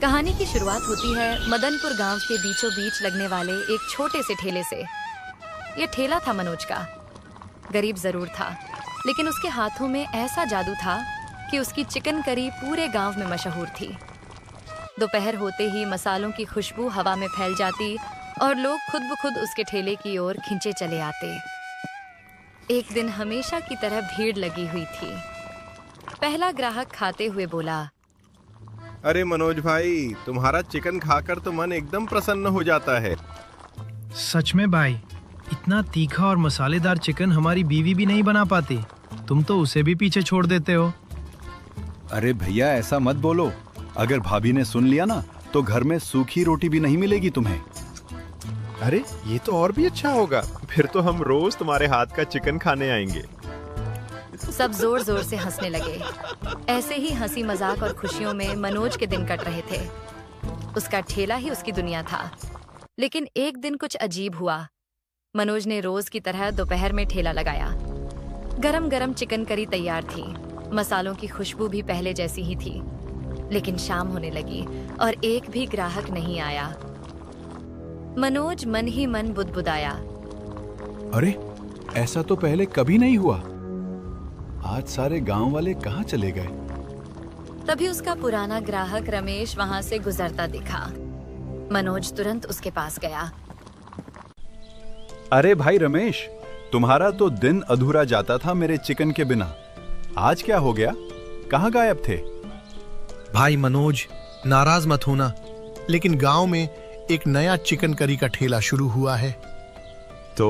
कहानी की शुरुआत होती है मदनपुर गांव के बीचों बीच लगने वाले एक छोटे से ठेले से। यह ठेला था मनोज का। गरीब जरूर था, लेकिन उसके हाथों में ऐसा जादू था कि उसकी चिकन करी पूरे गांव में मशहूर थी। दोपहर होते ही मसालों की खुशबू हवा में फैल जाती और लोग खुद ब खुद उसके ठेले की ओर खिंचे चले आते। एक दिन हमेशा की तरह भीड़ लगी हुई थी। पहला ग्राहक खाते हुए बोला, अरे मनोज भाई, तुम्हारा चिकन खाकर तो मन एकदम प्रसन्न हो जाता है। सच में भाई, इतना तीखा और मसालेदार चिकन हमारी बीवी भी नहीं बना पाती। तुम तो उसे भी पीछे छोड़ देते हो। अरे भैया, ऐसा मत बोलो। अगर भाभी ने सुन लिया ना तो घर में सूखी रोटी भी नहीं मिलेगी तुम्हें। अरे ये तो और भी अच्छा होगा, फिर तो हम रोज तुम्हारे हाथ का चिकन खाने आएंगे। सब जोर जोर से हंसने लगे। ऐसे ही हंसी मजाक और खुशियों में मनोज के दिन कट रहे थे। उसका ठेला ही उसकी दुनिया था। लेकिन एक दिन कुछ अजीब हुआ। मनोज ने रोज की तरह दोपहर में ठेला लगाया। गरम गरम चिकन करी तैयार थी। मसालों की खुशबू भी पहले जैसी ही थी। लेकिन शाम होने लगी और एक भी ग्राहक नहीं आया। मनोज मन ही मन बुदबुदाया, अरे ऐसा तो पहले कभी नहीं हुआ। आज सारे गांव वाले कहाँ चले गए? तभी उसका पुराना ग्राहक रमेश वहां से गुजरता दिखा। मनोज तुरंत उसके पास गया। अरे भाई रमेश, तुम्हारा तो दिन अधूरा जाता था मेरे चिकन के बिना। आज क्या हो गया? कहाँ गायब थे? भाई मनोज, नाराज मत होना, लेकिन गांव में एक नया चिकन करी का ठेला शुरू हुआ है। तो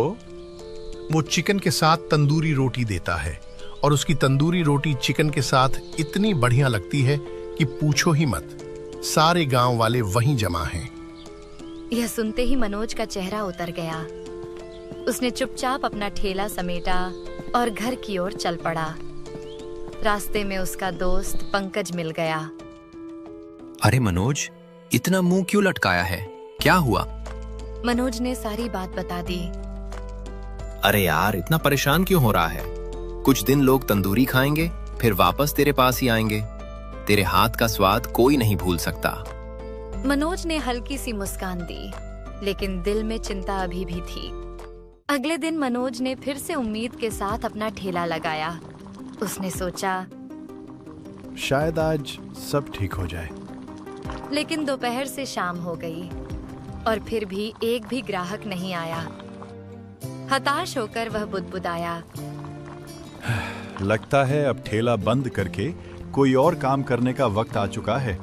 वो चिकन के साथ तंदूरी रोटी देता है और उसकी तंदूरी रोटी चिकन के साथ इतनी बढ़िया लगती है कि पूछो ही मत। सारे गांव वाले वहीं जमा हैं। यह सुनते ही मनोज का चेहरा उतर गया। उसने चुपचाप अपना ठेला समेटा और घर की ओर चल पड़ा। रास्ते में उसका दोस्त पंकज मिल गया। अरे मनोज, इतना मुंह क्यों लटकाया है? क्या हुआ? मनोज ने सारी बात बता दी। अरे यार, इतना परेशान क्यों हो रहा है? कुछ दिन लोग तंदूरी खाएंगे, फिर वापस तेरे पास ही आएंगे। तेरे हाथ का स्वाद कोई नहीं भूल सकता। मनोज ने हल्की सी मुस्कान दी, लेकिन दिल में चिंता अभी भी थी। अगले दिन मनोज ने फिर से उम्मीद के साथ अपना ठेला लगाया। उसने सोचा, शायद आज सब ठीक हो जाए। लेकिन दोपहर से शाम हो गई और फिर भी एक भी ग्राहक नहीं आया। हताश होकर वह बुदबुदाया, लगता है अब ठेला बंद करके कोई और काम करने का वक्त आ चुका है।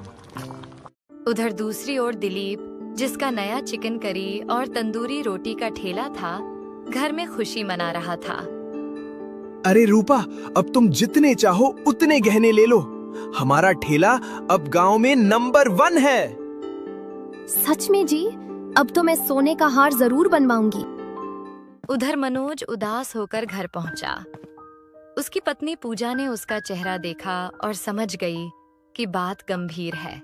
उधर दूसरी ओर दिलीप, जिसका नया चिकन करी और तंदूरी रोटी का ठेला था, घर में खुशी मना रहा था। अरे रूपा, अब तुम जितने चाहो उतने गहने ले लो। हमारा ठेला अब गांव में नंबर 1 है। सच में जी? अब तो मैं सोने का हार जरूर बनवाऊंगी। उधर मनोज उदास होकर घर पहुंचा। उसकी पत्नी पूजा ने उसका चेहरा देखा और समझ गई कि बात गंभीर है।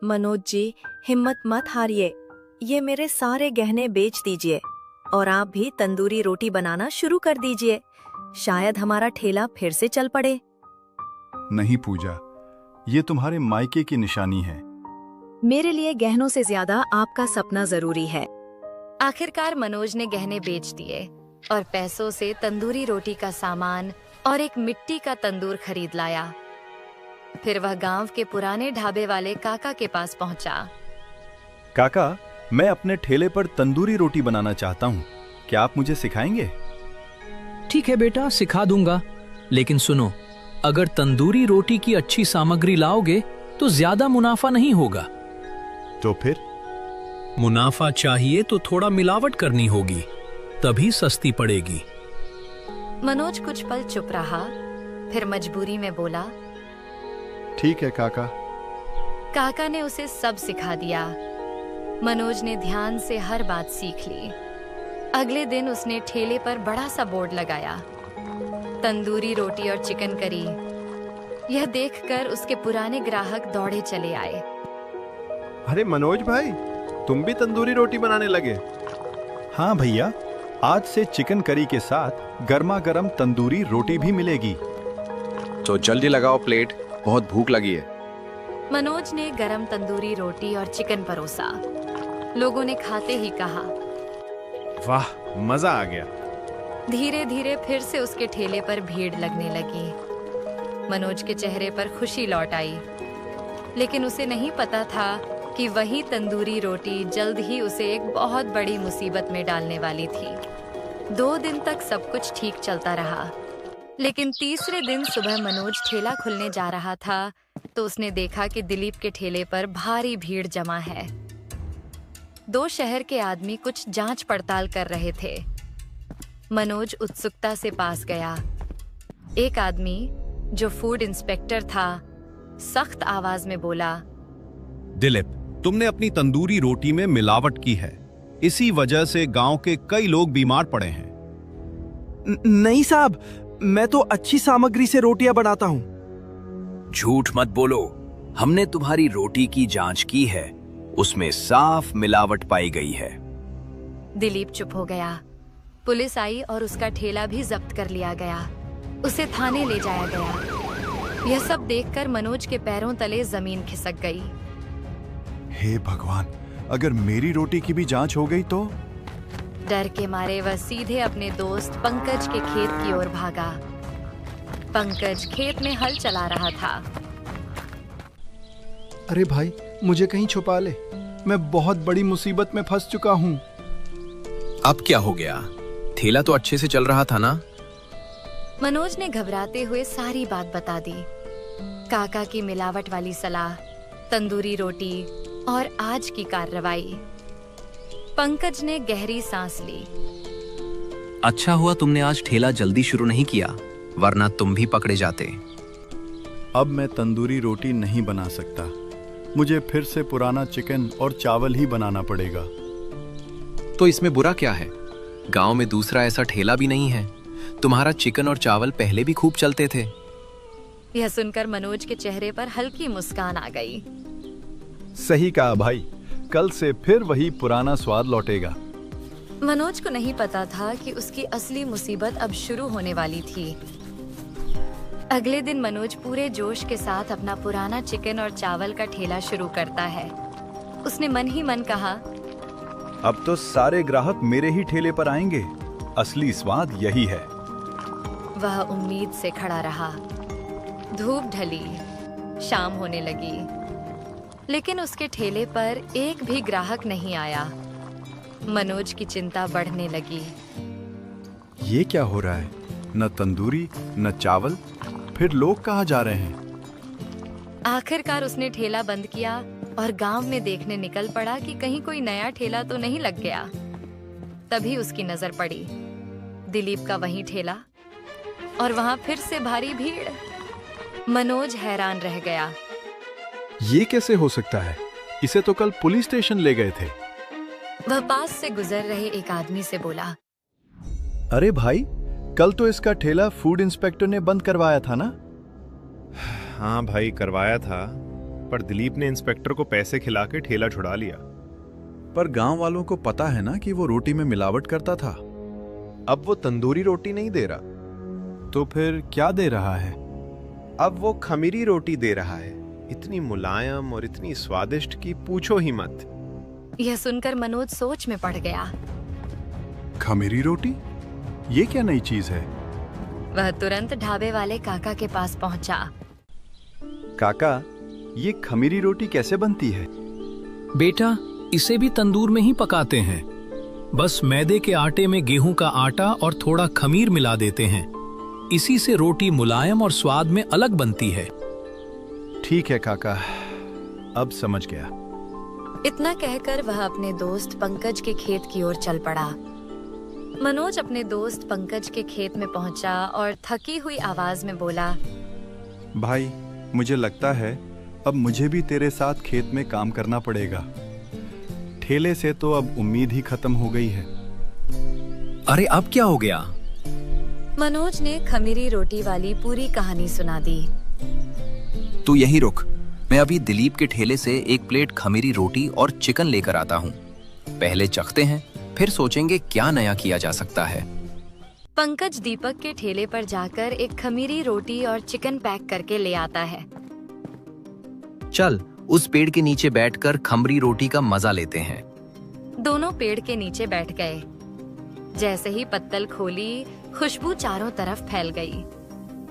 मनोज जी, हिम्मत मत हारिए। ये मेरे सारे गहने बेच दीजिए और आप भी तंदूरी रोटी बनाना शुरू कर दीजिए। शायद हमारा ठेला फिर से चल पड़े। नहीं पूजा, ये तुम्हारे मायके की निशानी है। मेरे लिए गहनों से ज्यादा आपका सपना जरूरी है। आखिरकार मनोज ने गहने बेच दिए और पैसों से तंदूरी रोटी का सामान और एक मिट्टी का तंदूर खरीद लाया। फिर वह गांव के पुराने ढाबे वाले काका के पास पहुंचा। काका, मैं अपने ठेले पर तंदूरी रोटी बनाना चाहता हूँ। क्या आप मुझे सिखाएंगे? ठीक है बेटा, सिखा दूंगा। लेकिन सुनो, अगर तंदूरी रोटी की अच्छी सामग्री लाओगे तो ज्यादा मुनाफा नहीं होगा। तो फिर? मुनाफा चाहिए तो थोड़ा मिलावट करनी होगी, तभी सस्ती पड़ेगी। मनोज कुछ पल चुप रहा, फिर मजबूरी में बोला, ठीक है काका। काका ने उसे सब सिखा दिया। मनोज ने ध्यान से हर बात सीख ली। अगले दिन उसने ठेले पर बड़ा सा बोर्ड लगाया, तंदूरी रोटी और चिकन करी। यह देखकर उसके पुराने ग्राहक दौड़े चले आए। अरे मनोज भाई, तुम भी तंदूरी रोटी बनाने लगे? हाँ भैया, आज से चिकन करी के साथ गर्मा गर्म तंदूरी रोटी भी मिलेगी। तो जल्दी लगाओ प्लेट, बहुत भूख लगी है। मनोज ने गरम तंदूरी रोटी और चिकन परोसा। लोगों ने खाते ही कहा, वाह, मजा आ गया। धीरे धीरे फिर से उसके ठेले पर भीड़ लगने लगी। मनोज के चेहरे पर खुशी लौट आई, लेकिन उसे नहीं पता था कि वही तंदूरी रोटी जल्द ही उसे एक बहुत बड़ी मुसीबत में डालने वाली थी। 2 दिन तक सब कुछ ठीक चलता रहा, लेकिन तीसरे दिन सुबह मनोज ठेला खुलने जा रहा था तो उसने देखा कि दिलीप के ठेले पर भारी भीड़ जमा है। 2 शहर के आदमी कुछ जांच पड़ताल कर रहे थे। मनोज उत्सुकता से पास गया। एक आदमी, जो फूड इंस्पेक्टर था, सख्त आवाज में बोला, दिलीप, तुमने अपनी तंदूरी रोटी में मिलावट की है। इसी वजह से गांव के कई लोग बीमार पड़े हैं। नहीं साहब, मैं तो अच्छी सामग्री से रोटियां बनाता हूँ। झूठ मत बोलो, हमने तुम्हारी रोटी की जांच की है, उसमें साफ मिलावट पाई गई है। दिलीप चुप हो गया। पुलिस आई और उसका ठेला भी जब्त कर लिया गया। उसे थाने ले जाया गया। यह सब देखकर मनोज के पैरों तले जमीन खिसक गई। हे भगवान, अगर मेरी रोटी की भी जांच हो गई तो? डर के मारे वह सीधे अपने दोस्त पंकज के खेत की ओर भागा। पंकज खेत में हल चला रहा था। अरे भाई, मुझे कहीं छुपा ले, मैं बहुत बड़ी मुसीबत में फंस चुका हूँ। अब क्या हो गया? ठेला तो अच्छे से चल रहा था ना? मनोज ने घबराते हुए सारी बात बता दी। काका की मिलावट वाली सलाह, तंदूरी रोटी और आज की कार्रवाई। पंकज ने गहरी सांस ली। अच्छा हुआ तुमने आज ठेला जल्दी शुरू नहीं किया, वरना तुम भी पकड़े जाते। अब मैं तंदूरी रोटी नहीं बना सकता। मुझे फिर से पुराना चिकन और चावल ही बनाना पड़ेगा। तो इसमें बुरा क्या है? गांव में दूसरा ऐसा ठेला भी नहीं है। तुम्हारा चिकन और चावल पहले भी खूब चलते थे। यह सुनकर मनोज के चेहरे पर हल्की मुस्कान आ गई। सही कहा भाई, कल से फिर वही पुराना स्वाद लौटेगा। मनोज को नहीं पता था कि उसकी असली मुसीबत अब शुरू होने वाली थी। अगले दिन मनोज पूरे जोश के साथ अपना पुराना चिकन और चावल का ठेला शुरू करता है। उसने मन ही मन कहा, अब तो सारे ग्राहक मेरे ही ठेले पर आएंगे। असली स्वाद यही है। वह उम्मीद से खड़ा रहा। धूप ढली, शाम होने लगी, लेकिन उसके ठेले पर एक भी ग्राहक नहीं आया। मनोज की चिंता बढ़ने लगी। ये क्या हो रहा है? न तंदूरी न चावल, फिर लोग कहाँ जा रहे हैं? आखिरकार उसने ठेला बंद किया और गांव में देखने निकल पड़ा कि कहीं कोई नया ठेला तो नहीं लग गया। तभी उसकी नजर पड़ी दिलीप का वही ठेला, और वहां फिर से भारी भीड़। मनोज हैरान रह गया। ये कैसे हो सकता है? इसे तो कल पुलिस स्टेशन ले गए थे। वह पास से गुजर रहे एक आदमी से बोला, अरे भाई, कल तो इसका ठेला फूड इंस्पेक्टर ने बंद करवाया था ना? हाँ भाई, करवाया था, पर दिलीप ने इंस्पेक्टर को पैसे खिला के ठेला छुड़ा लिया। पर गांव वालों को पता है ना कि वो रोटी में मिलावट करता था। अब वो तंदूरी रोटी नहीं दे रहा। तो फिर क्या दे रहा है? अब वो खमीरी रोटी दे रहा है, इतनी मुलायम और इतनी स्वादिष्ट कि पूछो ही मत। यह सुनकर मनोज सोच में पड़ गया। खमीरी रोटी? ये क्या नई चीज है? वह तुरंत ढाबे वाले काका के पास पहुंचा। काका, ये खमीरी रोटी कैसे बनती है? बेटा, इसे भी तंदूर में ही पकाते हैं। बस मैदे के आटे में गेहूं का आटा और थोड़ा खमीर मिला देते हैं। इसी से रोटी मुलायम और स्वाद में अलग बनती है। ठीक है काका, अब समझ गया। इतना कहकर वह अपने दोस्त पंकज के खेत की ओर चल पड़ा। मनोज अपने दोस्त पंकज के खेत में पहुंचा और थकी हुई आवाज में बोला, भाई, मुझे लगता है अब मुझे भी तेरे साथ खेत में काम करना पड़ेगा। ठेले से तो अब उम्मीद ही खत्म हो गई है। अरे अब क्या हो गया? मनोज ने खमीरी रोटी वाली पूरी कहानी सुना दी। तू यहीं रुक, मैं अभी दिलीप के ठेले से एक प्लेट खमीरी रोटी और चिकन लेकर आता हूँ। पहले चखते हैं, फिर सोचेंगे क्या नया किया जा सकता है। पंकज दीपक के ठेले पर जाकर एक खमीरी रोटी और चिकन पैक करके ले आता है। चल उस पेड़ के नीचे बैठकर खमरी रोटी का मजा लेते हैं। दोनों पेड़ के नीचे बैठ गए। जैसे ही पत्तल खोली, खुशबू चारों तरफ फैल गई।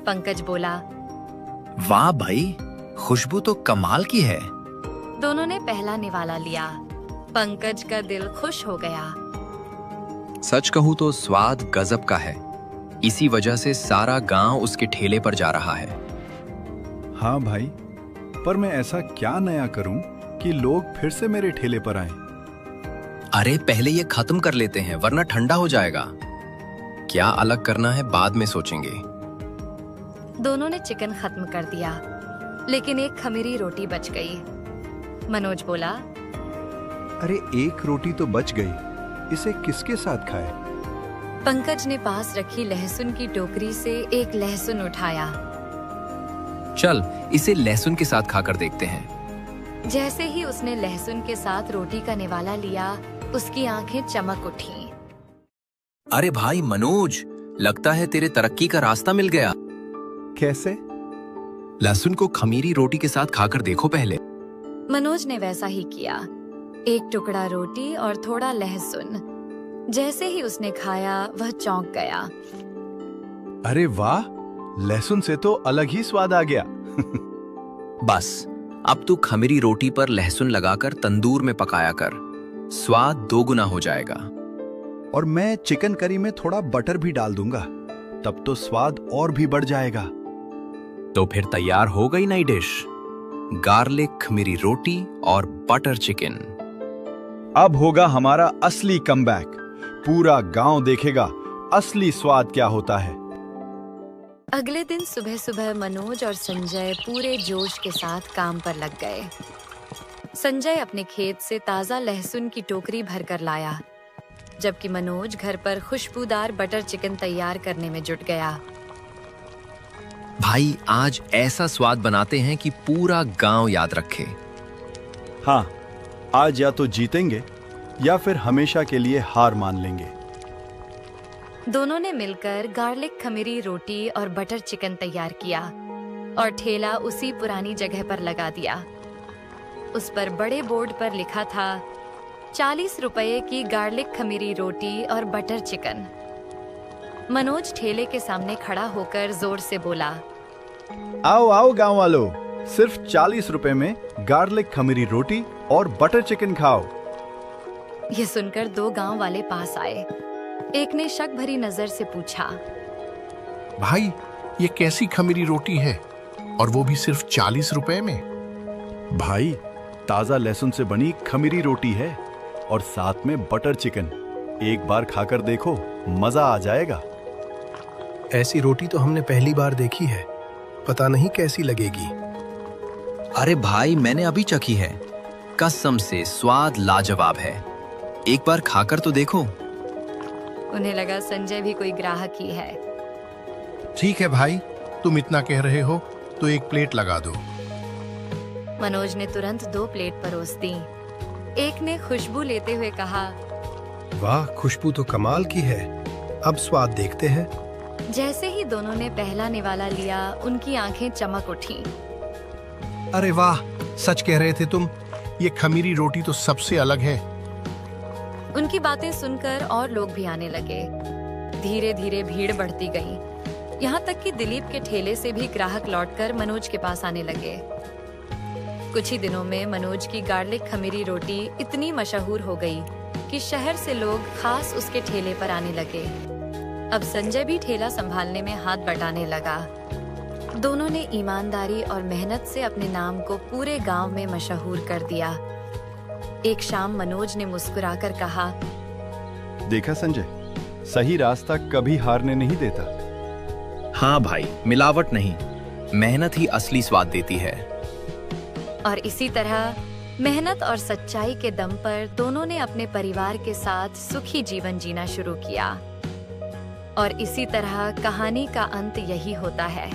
पंकज बोला, वाह भाई, खुशबू तो कमाल की है। दोनों ने पहला निवाला लिया। पंकज का दिल खुश हो गया। सच कहूँ तो स्वाद गजब का है। इसी वजह से सारा गांव उसके ठेले पर जा रहा है। हाँ भाई, पर मैं ऐसा क्या नया करूं कि लोग फिर से मेरे ठेले पर आएं? अरे पहले ये खत्म कर लेते हैं वरना ठंडा हो जाएगा। क्या अलग करना है बाद में सोचेंगे। दोनों ने चिकन खत्म कर दिया, लेकिन एक खमीरी रोटी बच गई। मनोज बोला, अरे एक रोटी तो बच गई, इसे किसके साथ खाए? पंकज ने पास रखी लहसुन की टोकरी से एक लहसुन उठाया। चल इसे लहसुन के साथ खाकर देखते हैं। जैसे ही उसने लहसुन के साथ रोटी का निवाला लिया, उसकी आंखें चमक उठी। अरे भाई मनोज, लगता है तेरे तरक्की का रास्ता मिल गया। कैसे? लहसुन को खमीरी रोटी के साथ खाकर देखो पहले। मनोज ने वैसा ही किया। एक टुकड़ा रोटी और थोड़ा लहसुन। जैसे ही उसने खाया, वह चौंक गया। अरे वाह, लहसुन से तो अलग ही स्वाद आ गया। बस अब तू खमीरी रोटी पर लहसुन लगाकर तंदूर में पकाया कर, स्वाद दोगुना हो जाएगा। और मैं चिकन करी में थोड़ा बटर भी डाल दूंगा, तब तो स्वाद और भी बढ़ जाएगा। तो फिर तैयार हो गई नई डिश, गार्लिक खमीरी रोटी और बटर चिकन। अब होगा हमारा असली कमबैक। पूरा गांव देखेगा असली स्वाद क्या होता है। अगले दिन सुबह सुबह मनोज और संजय पूरे जोश के साथ काम पर लग गए। संजय अपने खेत से ताजा लहसुन की टोकरी भरकर लाया, जबकि मनोज घर पर खुशबूदार बटर चिकन तैयार करने में जुट गया। भाई आज ऐसा स्वाद बनाते हैं कि पूरा गांव याद रखे। हाँ, आज या तो जीतेंगे या फिर हमेशा के लिए हार मान लेंगे। दोनों ने मिलकर गार्लिक खमीरी रोटी और बटर चिकन तैयार किया और ठेला उसी पुरानी जगह पर लगा दिया। उस पर बड़े बोर्ड पर लिखा था, 40 रुपए की गार्लिक खमीरी रोटी और बटर चिकन। मनोज ठेले के सामने खड़ा होकर जोर से बोला, आओ आओ गांव वालों, सिर्फ 40 रुपए में गार्लिक खमीरी रोटी और बटर चिकन खाओ। ये सुनकर दो गांव वाले पास आए। एक ने शक भरी नजर से पूछा, भाई ये कैसी खमीरी रोटी है, और वो भी सिर्फ 40 रुपए में? भाई ताजा लहसुन से बनी खमीरी रोटी है और साथ में बटर चिकन। एक बार खाकर देखो, मजा आ जाएगा। ऐसी रोटी तो हमने पहली बार देखी है, पता नहीं कैसी लगेगी। अरे भाई मैंने अभी चखी है, कसम से स्वाद लाजवाब है। एक बार खाकर तो देखो। उन्हें लगा संजय भी कोई ग्राहक ही है। ठीक है भाई, तुम इतना कह रहे हो तो एक प्लेट लगा दो। मनोज ने तुरंत 2 प्लेट परोस दी। एक ने खुशबू लेते हुए कहा, वाह, खुशबू तो कमाल की है, अब स्वाद देखते हैं। जैसे ही दोनों ने पहला निवाला लिया, उनकी आंखें चमक उठी। अरे वाह, सच कह रहे थे तुम, ये खमीरी रोटी तो सबसे अलग है। उनकी बातें सुनकर और लोग भी आने लगे। धीरे धीरे भीड़ बढ़ती गई, यहाँ तक कि दिलीप के ठेले से भी ग्राहक लौटकर मनोज के पास आने लगे। कुछ ही दिनों में मनोज की गार्लिक खमीरी रोटी इतनी मशहूर हो गई कि शहर से लोग खास उसके ठेले पर आने लगे। अब संजय भी ठेला संभालने में हाथ बटाने लगा। दोनों ने ईमानदारी और मेहनत से अपने नाम को पूरे गांव में मशहूर कर दिया। एक शाम मनोज ने मुस्कुराकर कहा, देखा संजय, सही रास्ता कभी हारने नहीं देता। हाँ भाई, मिलावट नहीं, मेहनत ही असली स्वाद देती है। और इसी तरह मेहनत और सच्चाई के दम पर दोनों ने अपने परिवार के साथ सुखी जीवन जीना शुरू किया। और इसी तरह कहानी का अंत यही होता है।